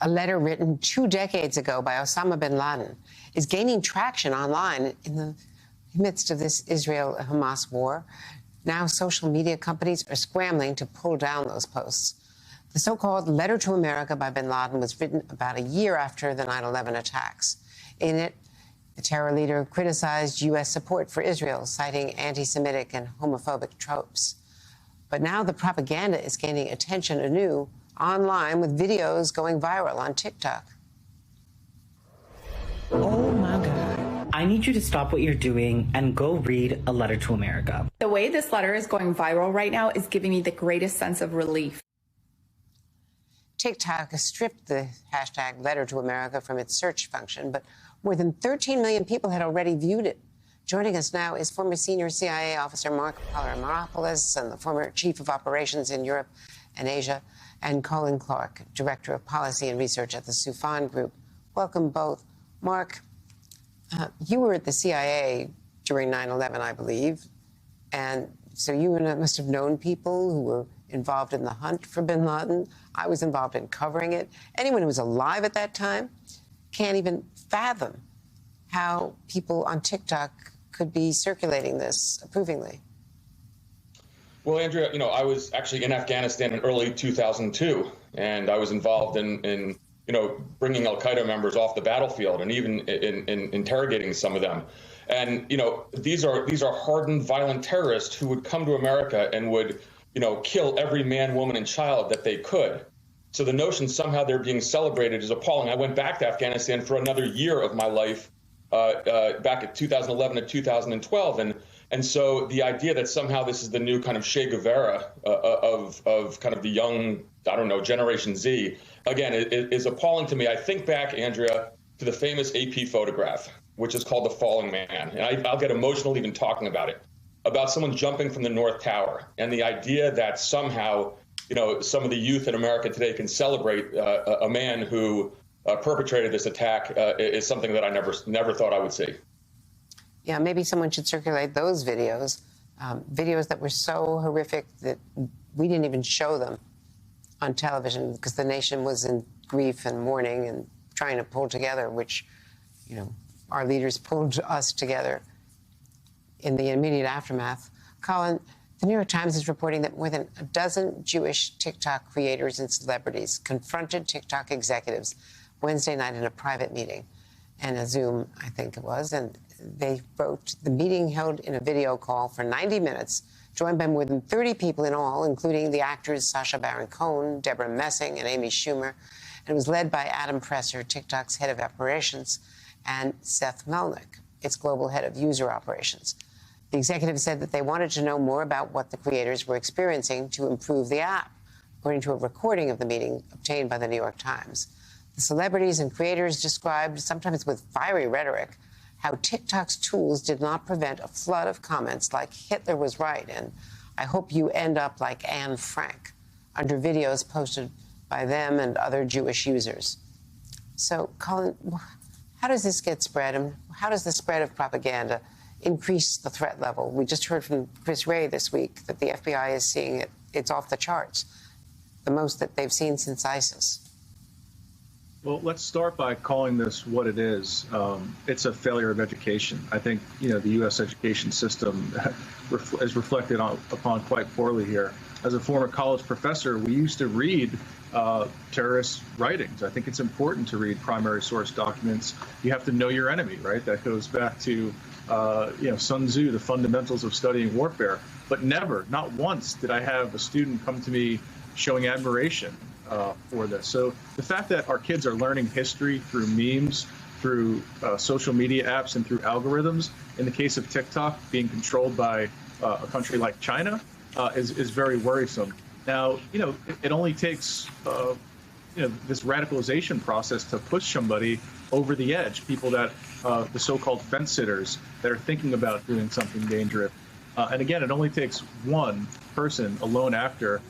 A letter written 2 decades ago by Osama bin Laden is gaining traction online in the midst of this Israel-Hamas war. Now social media companies are scrambling to pull down those posts. The so-called Letter to America by bin Laden was written about a year after the 9/11 attacks. In it, the terror leader criticized U.S. support for Israel, citing anti-Semitic and homophobic tropes. But now the propaganda is gaining attention anew online, with videos going viral on TikTok. Oh my God. I need you to stop what you're doing and go read A Letter to America. The way this letter is going viral right now is giving me the greatest sense of relief. TikTok has stripped the hashtag Letter to America from its search function, but more than 13 million people had already viewed it. Joining us now is former senior CIA officer Mark Polymeropoulos and the former chief of operations in Europe and Asia, and Colin Clark, director of policy and research at the Soufan Group. Welcome both. Mark, you were at the CIA during 9/11, I believe, and so you must have known people who were involved in the hunt for bin Laden. I was involved in covering it. Anyone who was alive at that time can't even fathom how people on TikTok could be circulating this approvingly. Well, Andrea, I was actually in Afghanistan in early 2002, and I was involved in bringing Al-Qaeda members off the battlefield and even in interrogating some of them. And, these are hardened, violent terrorists who would come to America and would, kill every man, woman, and child that they could. So the notion somehow they're being celebrated is appalling. I went back to Afghanistan for another year of my life back at 2011 to 2012. And so the idea that somehow this is the new kind of Che Guevara of kind of the young, Generation Z, again, is appalling to me. I think back, Andrea, to the famous AP photograph, which is called The Falling Man. And I'll get emotional even talking about it, about someone jumping from the North Tower. And the idea that somehow, some of the youth in America today can celebrate a man who perpetrated this attack is something that I never thought I would see. Yeah, maybe someone should circulate those videos, videos that were so horrific that we didn't even show them on television because the nation was in grief and mourning and trying to pull together, which, our leaders pulled us together in the immediate aftermath. Colin, the New York Times is reporting that more than a dozen Jewish TikTok creators and celebrities confronted TikTok executives Wednesday night in a private meeting, and a Zoom, I think it was, and they wrote, the meeting held in a video call for 90 minutes, joined by more than 30 people in all, including the actors Sacha Baron Cohen, Deborah Messing, and Amy Schumer. And it was led by Adam Presser, TikTok's head of operations, and Seth Melnick, its global head of user operations. The executive said that they wanted to know more about what the creators were experiencing to improve the app, according to a recording of the meeting obtained by the New York Times. The celebrities and creators described, sometimes with fiery rhetoric, how TikTok's tools did not prevent a flood of comments like Hitler was right and I hope you end up like Anne Frank under videos posted by them and other Jewish users. So, Colin, how does this get spread, and how does the spread of propaganda increase the threat level? We just heard from Chris Wray this week that the FBI is seeing it's off the charts, the most that they've seen since ISIS. Well, let's start by calling this what it is. It's a failure of education. I think, the U.S. education system is reflected upon quite poorly here. As a former college professor, we used to read terrorist writings. I think it's important to read primary source documents. You have to know your enemy, right? That goes back to, Sun Tzu, the fundamentals of studying warfare. But never, not once, did I have a student come to me showing admiration for this. So the fact that our kids are learning history through memes, through social media apps, and through algorithms, in the case of TikTok being controlled by a country like China, is very worrisome. Now, it only takes this radicalization process to push somebody over the edge, people that the so-called fence sitters that are thinking about doing something dangerous. And again, it only takes one person, a lone actor,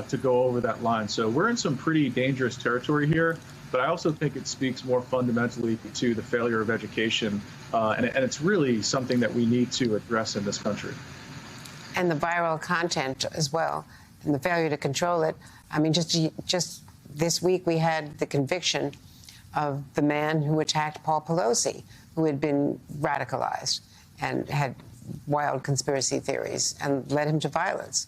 to go over that line. So we're in some pretty dangerous territory here, but I also think it speaks more fundamentally to the failure of education, and it's really something that we need to address in this country. And the viral content as well, and the failure to control it. I mean, just this week we had the conviction of the man who attacked Paul Pelosi, who had been radicalized and had wild conspiracy theories and led him to violence.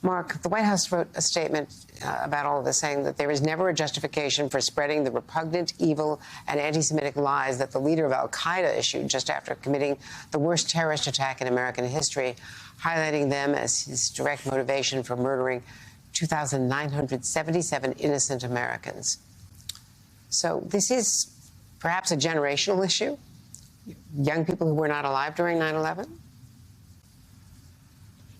Mark, the White House wrote a statement about all of this, saying that there is never a justification for spreading the repugnant, evil, and anti-Semitic lies that the leader of al-Qaeda issued just after committing the worst terrorist attack in American history, highlighting them as his direct motivation for murdering 2,977 innocent Americans. So this is perhaps a generational issue. Young people who were not alive during 9/11.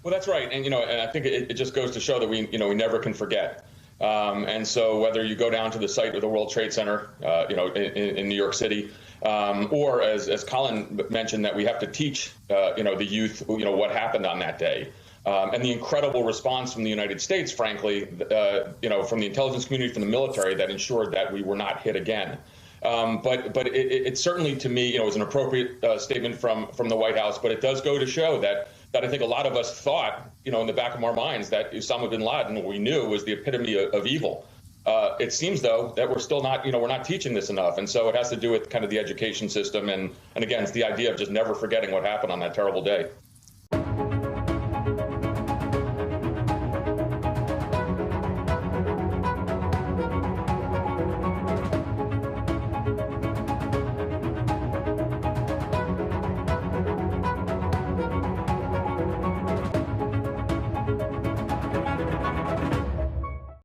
Well, that's right, and and I think it just goes to show that we never can forget. And so whether you go down to the site of the World Trade Center, in New York City, or as Colin mentioned, that we have to teach, the youth, what happened on that day, and the incredible response from the United States, frankly, from the intelligence community, from the military, that ensured that we were not hit again. But it certainly, to me, was an appropriate statement from the White House. But it does go to show that I think a lot of us thought, in the back of our minds, that Osama bin Laden, what we knew, was the epitome of evil. It seems, though, that we're still not, we're not teaching this enough. And so it has to do with kind of the education system. And again, it's the idea of just never forgetting what happened on that terrible day.